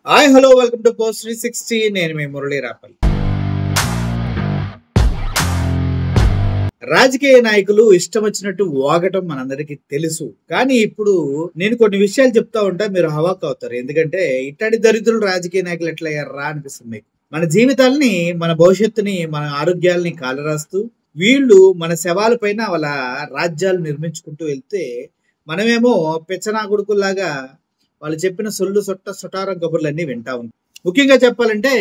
Hi hello welcome to post 360. నేను మీ మురళీ రాపల్. రాజకీయ నాయకులు ఇష్టం వచ్చినట్టు వాగటం మనందరికీ తెలుసు. కానీ ఇప్పుడు నేను కొన్ని విషయాలు చెప్తా ఉంటా, మీరు హవాక్ అవుతారు. ఎందుకంటే ఇట్లాంటి దరిద్రులు రాజకీయ నాయకులు ఎట్లా అయ్యారా అనిపిస్తుంది మీకు. మన జీవితాల్ని, మన భవిష్యత్తుని, మన ఆరోగ్యాల్ని కాలరాస్తూ వీళ్ళు మన శవాల పైన వాళ్ళ రాజ్యాలు నిర్మించుకుంటూ వెళ్తే మనమేమో పెచ్చనా కొడుకుల్లాగా వాళ్ళు చెప్పిన సొల్లు సొట్ట సొటారం కబుర్లన్నీ వింటా ఉంటాం. ముఖ్యంగా చెప్పాలంటే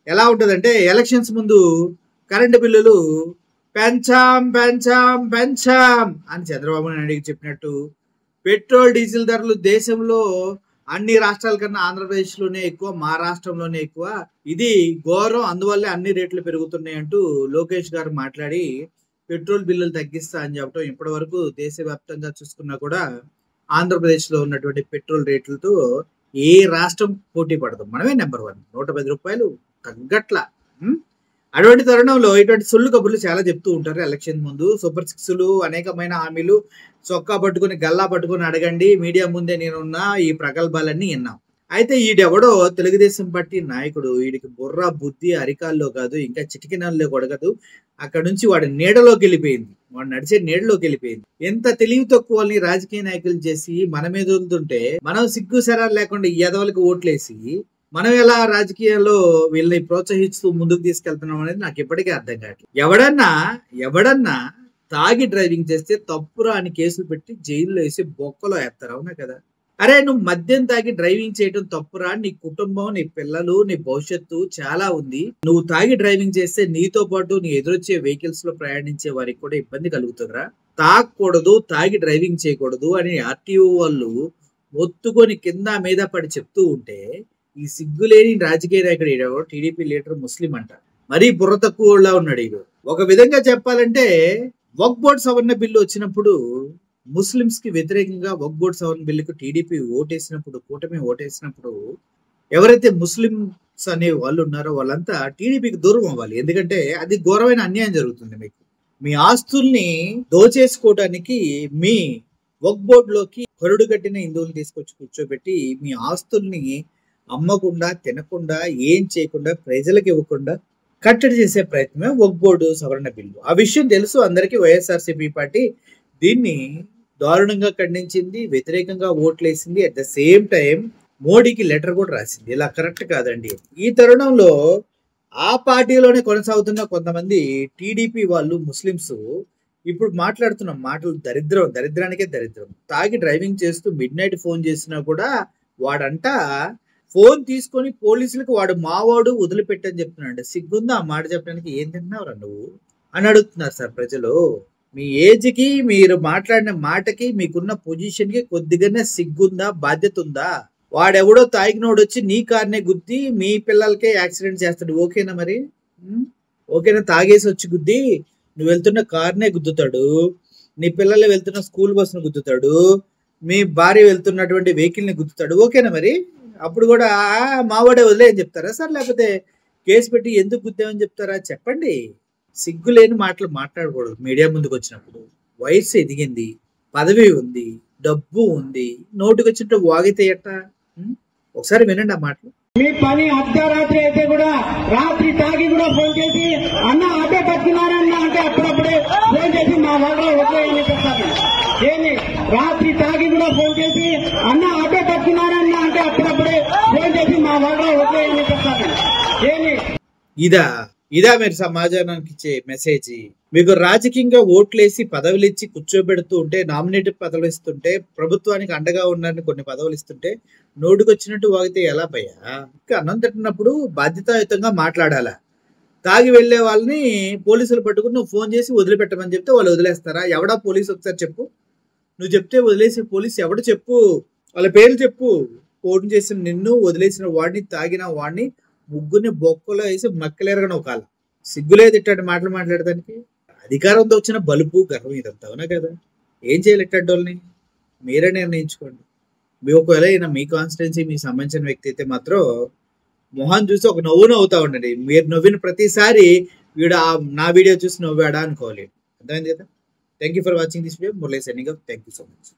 ఎలా ఉంటుందంటే, ఎలక్షన్స్ ముందు కరెంటు బిల్లులు పెంచాం పెంచాం పెంచాం అని చంద్రబాబు నాయుడుకి చెప్పినట్టు, పెట్రోల్ డీజిల్ ధరలు దేశంలో అన్ని రాష్ట్రాల కన్నా ఆంధ్రప్రదేశ్లోనే ఎక్కువ, మా రాష్ట్రంలోనే ఎక్కువ, ఇది ఘోరం, అందువల్లే అన్ని రేట్లు పెరుగుతున్నాయి అంటూ లోకేష్ గారు మాట్లాడి పెట్రోల్ బిల్లులు తగ్గిస్తా అని చెప్పడం ఇప్పటి వరకు దేశవ్యాప్తంగా చూసుకున్నా కూడా ఆంధ్రప్రదేశ్లో ఉన్నటువంటి పెట్రోల్ రేట్లతో ఏ రాష్ట్రం పోటీ పడదు. మనమే నెంబర్ 1. 110 రూపాయలు తగ్గట్లా. అటువంటి తరుణంలో ఇటువంటి సొల్లు కబుర్లు చాలా చెప్తూ ఉంటారు ఎలక్షన్ ముందు. సూపర్ 6లు, అనేకమైన హామీలు, చొక్కా పట్టుకుని గల్లా పట్టుకుని అడగండి, మీడియా ముందే నేనున్నా, ఈ ప్రగల్భాలన్నీ విన్నాం. అయితే ఈడెవడో తెలుగుదేశం పార్టీ నాయకుడు, వీడికి బుర్ర బుద్ధి అరికాల్లో కాదు, ఇంకా చిటికినాల్లో కొడగదు. అక్కడ నుంచి వాడి నీడలోకి వెళ్ళిపోయింది, వాడు నడిచే నీడలోకి వెళ్ళిపోయింది. ఎంత తెలివి తక్కువని రాజకీయ నాయకులు చేసి మన మీద వదులుతుంటే మనం సిగ్గు శరాలు లేకుండా ఈ ఎదవలకి ఓట్లేసి మనం ఎలా రాజకీయాల్లో వీళ్ళని ప్రోత్సహిస్తూ ముందుకు తీసుకెళ్తున్నాం అనేది నాకు ఇప్పటికీ అర్థం కావట్లేదు. ఎవడన్నా తాగి డ్రైవింగ్ చేస్తే తప్పురా అని కేసులు పెట్టి జైల్లో వేసి బొక్కలో వేస్తారు, అవునా కదా? అరే, నువ్వు మద్యం తాగి డ్రైవింగ్ చేయడం తప్పురా, నీ కుటుంబం, నీ పిల్లలు, నీ భవిష్యత్తు చాలా ఉంది. నువ్వు తాగి డ్రైవింగ్ చేస్తే నీతో పాటు నీ ఎదురొచ్చే వెహికల్స్ లో ప్రయాణించే వారికి కూడా ఇబ్బంది కలుగుతుందిరా. తాగకూడదు, తాగి డ్రైవింగ్ చేయకూడదు అని ఆర్టీఓ వాళ్ళు మొత్తుకొని కింద మీద పడి చెప్తూ ఉంటే ఈ సిగ్గులేని రాజకీయ నాయకుడు టీడీపీ లీడర్ ముస్లిం అంట, మరీ బుర్ర తక్కువలా ఉన్నాడు. ఇడు ఒక విధంగా చెప్పాలంటే వక్ఫ్ బోర్డు సవరణ బిల్లు వచ్చినప్పుడు ముస్లింస్ కి వ్యతిరేకంగా వక్ఫ్ బోర్డు సవరణ బిల్లుకు టీడీపీ ఓటేసినప్పుడు, కూటమి ఓటేసినప్పుడు ఎవరైతే ముస్లింస్ అనే వాళ్ళు ఉన్నారో వాళ్ళంతా టీడీపీకి దూరం అవ్వాలి. ఎందుకంటే అది ఘోరమైన అన్యాయం జరుగుతుంది. మీకు మీ ఆస్తుల్ని దోచేసుకోవడానికి మీ వక్ఫ్ బోర్డులోకి కరుడు కట్టిన హిందువులు తీసుకొచ్చి కూర్చోబెట్టి మీ ఆస్తుల్ని అమ్మకుండా, తినకుండా, ఏం చేయకుండా, ప్రజలకు ఇవ్వకుండా కట్టడి చేసే ప్రయత్నమే వక్ఫ్ బోర్డు సవరణ బిల్లు. ఆ విషయం తెలుసు అందరికీ. వైఎస్ఆర్సీపీ పార్టీ దీన్ని దారుణంగా ఖండించింది, వ్యతిరేకంగా ఓట్లేసింది. అట్ ద సేమ్ టైం మోడీకి లెటర్ కూడా రాసింది, ఇలా కరెక్ట్ కాదండి. ఈ తరుణంలో ఆ పార్టీలోనే కొనసాగుతున్న కొంతమంది టీడీపీ వాళ్ళు, ముస్లింస్ ఇప్పుడు మాట్లాడుతున్న మాటలు దరిద్రానికే దరిద్రం. తాగి డ్రైవింగ్ చేస్తూ మిడ్ నైట్ ఫోన్ చేసినా కూడా వాడంట ఫోన్ తీసుకొని పోలీసులకు వాడు మావాడు వదిలిపెట్టని చెప్తున్నాడు. సిగ్గుందా ఆ మాట చెప్పడానికి? ఏం తిన్నావురా నువ్వు అని అడుగుతున్నారు సార్ ప్రజలు. మీ ఏజ్కి, మీరు మాట్లాడిన మాటకి, మీకున్న పొజిషన్కి కొద్దిగానే సిగ్గుందా, బాధ్యత ఉందా? వాడెవడో తాగినోడు వచ్చి నీ కార్నే గుద్ది మీ పిల్లలకే యాక్సిడెంట్ చేస్తాడు, ఓకేనా? మరి ఓకేనా? తాగేసి వచ్చి గుద్ది నువ్వు వెళ్తున్న కార్నే గుద్దుతాడు, నీ పిల్లలు వెళ్తున్న స్కూల్ బస్సును గుద్దుతాడు, మీ భార్య వెళ్తున్నటువంటి వెహికల్ని గుద్దుతాడు, ఓకేనా? మరి అప్పుడు కూడా మావాడే వదిలే అని చెప్తారా సార్? లేకపోతే కేసు పెట్టి ఎందుకు గుద్దామని చెప్తారా? చెప్పండి. సిగ్గు లేని మాటలు మాట్లాడకూడదు మీడియా ముందుకు వచ్చినప్పుడు. వయసు ఎదిగింది, పదవి ఉంది, డబ్బు ఉంది, నోటికి వచ్చినట్టు వాగితే ఎట్ట? ఒకసారి వినండి ఆ మాటలు. మీ పని అర్ధరాత్రి అయితే కూడా రాత్రి తాగి కూడా ఫోన్ చేసి అన్న ఆటో పట్టుకున్నారన్న అంటే అప్పుడప్పుడే ఫోన్ చేసి మా వాళ్ళ వదిలేయని చెప్తారు. ఏమి రాత్రి తాగి కూడా ఫోన్ చేసి అన్న ఆటో పట్టుకున్నారన్న అంటే అప్పుడప్పుడే ఫోన్ చేసి మా వాళ్ళ వదిలేయని చెప్తారు. ఏమి ఇదా మీరు సమాజానికి ఇచ్చే మెసేజ్? మీకు రాజకీయంగా ఓట్లేసి పదవులు ఇచ్చి కూర్చోబెడుతూ ఉంటే, నామినేటెడ్ పదవులు ఇస్తుంటే, ప్రభుత్వానికి అండగా ఉన్నారని కొన్ని పదవులు ఇస్తుంటే నోటుకు వచ్చినట్టు వాగితే ఎలా భయ్యా? ఇంకా అన్నం తింటున్నప్పుడు బాధ్యతాయుతంగా మాట్లాడాలా. తాగి వెళ్లే వాళ్ళని పోలీసులు పట్టుకుని నువ్వు ఫోన్ చేసి వదిలిపెట్టమని చెప్తే వాళ్ళు వదిలేస్తారా? ఎవడా పోలీసు? ఒకసారి చెప్పు. నువ్వు చెప్తే వదిలేసే పోలీసు ఎవడు చెప్పు, వాళ్ళ పేర్లు చెప్పు. ఫోన్ చేసిన నిన్ను, వదిలేసిన వాడిని, తాగిన వాడిని ముగ్గురిని బొక్కలో వేసి మక్కలేరగా ఒక కాలం. సిగ్గులేదు ఇట్లాంటి మాటలు మాట్లాడడానికి? అధికారంతో వచ్చిన బలుపు, గర్వం ఇదంతా, అవునా కదా? ఏం చేయాలి ఇట్లాంటి వాళ్ళని? మీరే నిర్ణయించుకోండి. మీ ఒకవేళ మీ కాన్స్టిట్యున్సీ, మీకు సంబంధించిన వ్యక్తి అయితే మాత్రం మొహం చూసి ఒక నవ్వుతా ఉండండి. మీరు నవ్విన ప్రతిసారి వీడు నా వీడియో చూసి నవ్వాడా అనుకోవాలి. అర్థమైంది కదా? Thank you for watching this video. Murali signing off. Thank you so much.